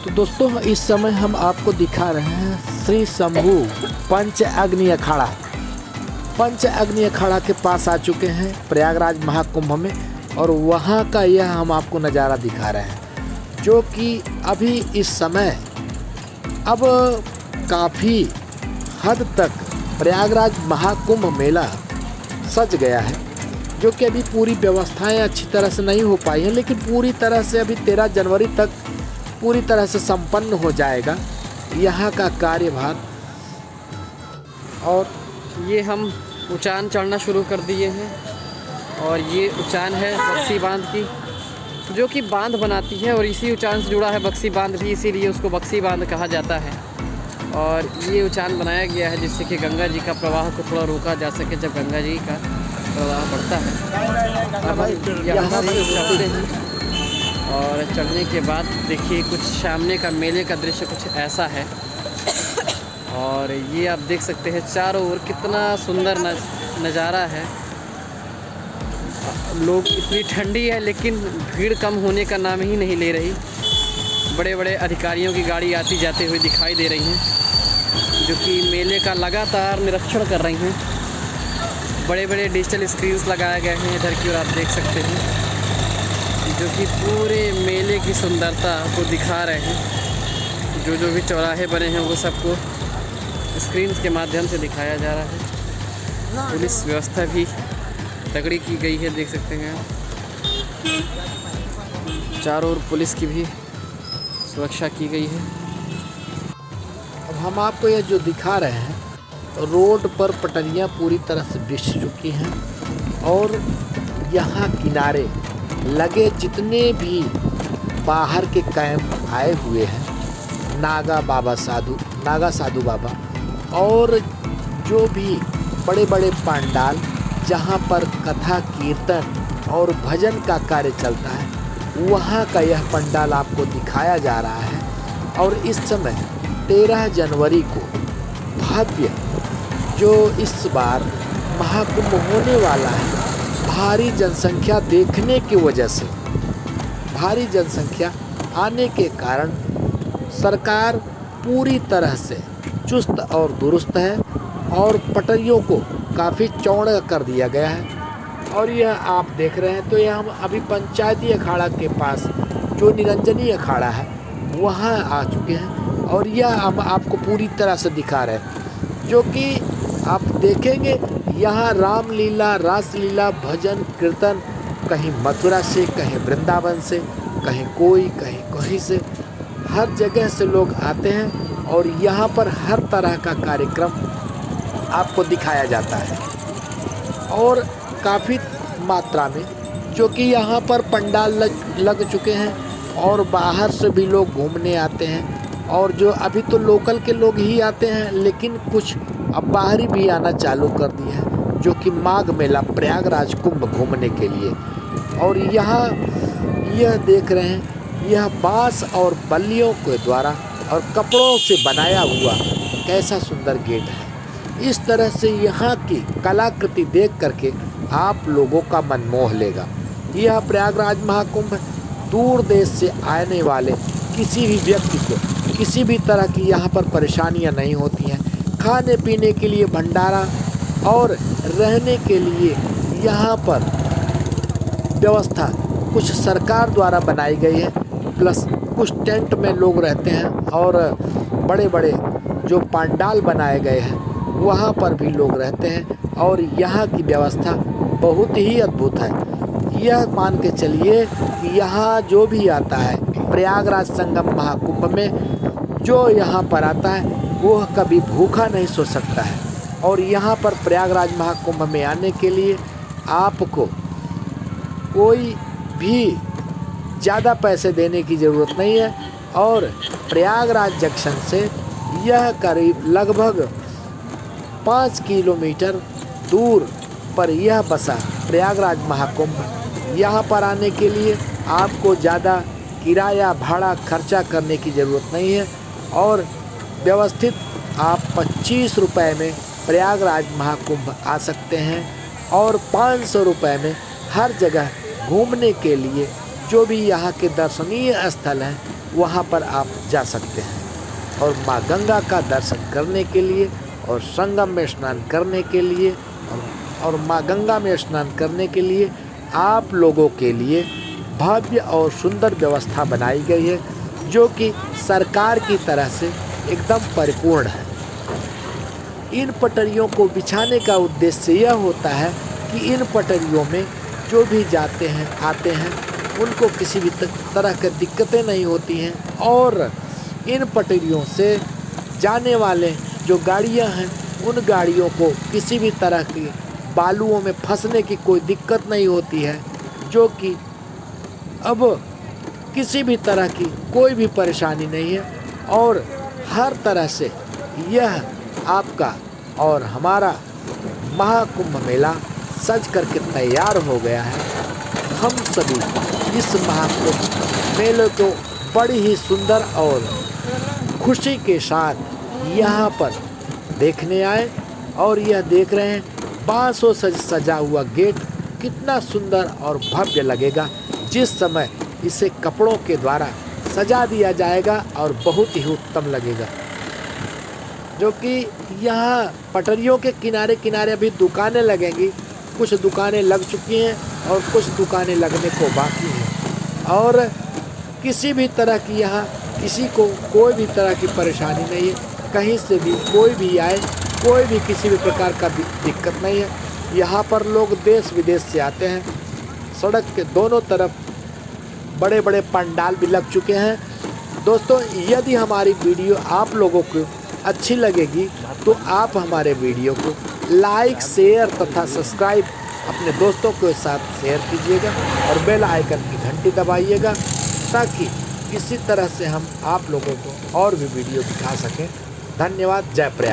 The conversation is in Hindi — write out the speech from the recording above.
तो दोस्तों इस समय हम आपको दिखा रहे हैं श्री शंभू पंच अग्नि अखाड़ा। पंच अग्नि अखाड़ा के पास आ चुके हैं प्रयागराज महाकुंभ में, और वहाँ का यह हम आपको नज़ारा दिखा रहे हैं जो कि अभी इस समय अब काफ़ी हद तक प्रयागराज महाकुंभ मेला सज गया है, जो कि अभी पूरी व्यवस्थाएं अच्छी तरह से नहीं हो पाई हैं, लेकिन पूरी तरह से अभी 13 जनवरी तक पूरी तरह से संपन्न हो जाएगा यहाँ का कार्यभार। और ये हम उचान चढ़ना शुरू कर दिए हैं, और ये उचान है बक्सी बांध की, जो कि बांध बनाती है, और इसी उचान से जुड़ा है बक्सी बांध भी, इसीलिए उसको बक्सी बांध कहा जाता है। और ये उचान बनाया गया है जिससे कि गंगा जी का प्रवाह को थोड़ा रोका जा सके जब गंगा जी का प्रवाह बढ़ता है। अब हम यहाँ से चढ़ते हैं, और चढ़ने के बाद देखिए कुछ सामने का मेले का दृश्य कुछ ऐसा है। और ये आप देख सकते हैं चारों ओर कितना सुंदर नज़ारा है। लोग, इतनी ठंडी है लेकिन भीड़ कम होने का नाम ही नहीं ले रही। बड़े बड़े अधिकारियों की गाड़ी आती जाती हुई दिखाई दे रही हैं, जो कि मेले का लगातार निरीक्षण कर रही हैं। बड़े बड़े डिजिटल स्क्रीन्स लगाए गए हैं इधर की ओर, आप देख सकते हैं, जो कि पूरे मेले की सुंदरता को दिखा रहे हैं। जो भी चौराहे बने हैं वो सबको स्क्रीन्स के माध्यम से दिखाया जा रहा है। पुलिस व्यवस्था भी तगड़ी की गई है, देख सकते हैं आप। चारों ओर पुलिस की भी सुरक्षा की गई है। अब हम आपको यह जो दिखा रहे हैं, रोड पर पटरियां पूरी तरह से बिछ चुकी हैं, और यहाँ किनारे लगे जितने भी बाहर के कैंप आए हुए हैं, नागा साधु बाबा, और जो भी बड़े बड़े पंडाल जहाँ पर कथा कीर्तन और भजन का कार्य चलता है, वहाँ का यह पंडाल आपको दिखाया जा रहा है। और इस समय 13 जनवरी को भव्य जो इस बार महाकुंभ होने वाला है, भारी जनसंख्या देखने की वजह से, भारी जनसंख्या आने के कारण सरकार पूरी तरह से चुस्त और दुरुस्त है, और पटरियों को काफ़ी चौड़ा कर दिया गया है। और यह आप देख रहे हैं तो यह हम अभी पंचायती अखाड़ा के पास जो निरंजनी अखाड़ा है वहाँ आ चुके हैं, और यह हम आपको पूरी तरह से दिखा रहे हैं, जो कि आप देखेंगे यहाँ रामलीला, रासलीला, भजन कीर्तन, कहीं मथुरा से, कहीं वृंदावन से, कहीं कहीं से, हर जगह से लोग आते हैं, और यहाँ पर हर तरह का कार्यक्रम आपको दिखाया जाता है। और काफ़ी मात्रा में जो कि यहाँ पर पंडाल लग चुके हैं, और बाहर से भी लोग घूमने आते हैं, और जो अभी तो लोकल के लोग ही आते हैं, लेकिन कुछ अब बाहरी भी आना चालू कर दिए हैं, जो कि माघ मेला प्रयागराज कुंभ घूमने के लिए। और यहाँ यह देख रहे हैं, यह बांस और बल्लियों के द्वारा और कपड़ों से बनाया हुआ कैसा सुंदर गेट है। इस तरह से यहाँ की कलाकृति देख करके आप लोगों का मन मोह लेगा। यह प्रयागराज महाकुंभ दूर देश से आने वाले किसी भी व्यक्ति को किसी भी तरह की यहाँ पर परेशानियाँ नहीं होती हैं। खाने पीने के लिए भंडारा और रहने के लिए यहाँ पर व्यवस्था कुछ सरकार द्वारा बनाई गई है, प्लस कुछ टेंट में लोग रहते हैं, और बड़े बड़े जो पंडाल बनाए गए हैं वहाँ पर भी लोग रहते हैं। और यहाँ की व्यवस्था बहुत ही अद्भुत है। यह मान के चलिए कि यहाँ जो भी आता है प्रयागराज संगम महाकुंभ में, जो यहाँ पर आता है वह कभी भूखा नहीं सो सकता है। और यहाँ पर प्रयागराज महाकुंभ में आने के लिए आपको कोई भी ज़्यादा पैसे देने की ज़रूरत नहीं है, और प्रयागराज जंक्शन से यह करीब लगभग 5 किलोमीटर दूर पर यह बसा प्रयागराज महाकुंभ। यहाँ पर आने के लिए आपको ज़्यादा किराया भाड़ा खर्चा करने की ज़रूरत नहीं है, और व्यवस्थित आप 25 रुपये में प्रयागराज महाकुंभ आ सकते हैं, और 500 रुपये में हर जगह घूमने के लिए जो भी यहाँ के दर्शनीय स्थल हैं वहाँ पर आप जा सकते हैं और माँ गंगा का दर्शन करने के लिए और संगम में स्नान करने के लिए और माँ गंगा में स्नान करने के लिए आप लोगों के लिए भव्य और सुंदर व्यवस्था बनाई गई है, जो कि सरकार की तरह से एकदम परिपूर्ण है। इन पटरियों को बिछाने का उद्देश्य यह होता है कि इन पटरियों में जो भी जाते हैं आते हैं उनको किसी भी तरह की दिक्कतें नहीं होती हैं और इन पटरियों से जाने वाले जो गाड़ियां हैं उन गाड़ियों को किसी भी तरह की बालुओं में फंसने की कोई दिक्कत नहीं होती है, जो कि अब किसी भी तरह की कोई भी परेशानी नहीं है और हर तरह से यह आपका और हमारा महाकुंभ मेला सज करके तैयार हो गया है। हम सभी इस महाकुंभ मेले को बड़ी ही सुंदर और खुशी के साथ यहाँ पर देखने आए और यह देख रहे हैं बांसों से सजा हुआ गेट कितना सुंदर और भव्य लगेगा जिस समय इसे कपड़ों के द्वारा सजा दिया जाएगा और बहुत ही उत्तम लगेगा। जो कि यहाँ पटरियों के किनारे किनारे अभी दुकानें लगेंगी, कुछ दुकानें लग चुकी हैं और कुछ दुकानें लगने को बाकी हैं और किसी भी तरह की यहाँ किसी को कोई भी तरह की परेशानी नहीं है। कहीं से भी कोई भी आए, कोई भी किसी भी प्रकार का दिक्कत नहीं है। यहाँ पर लोग देश विदेश से आते हैं। सड़क के दोनों तरफ बड़े बड़े पंडाल भी लग चुके हैं। दोस्तों, यदि हमारी वीडियो आप लोगों को अच्छी लगेगी तो आप हमारे वीडियो को लाइक, शेयर तथा सब्सक्राइब अपने दोस्तों के साथ शेयर कीजिएगा और बेल आइकन की घंटी दबाइएगा ताकि किसी तरह से हम आप लोगों को और भी वीडियो दिखा सकें। धन्यवाद। जय प्रयाग।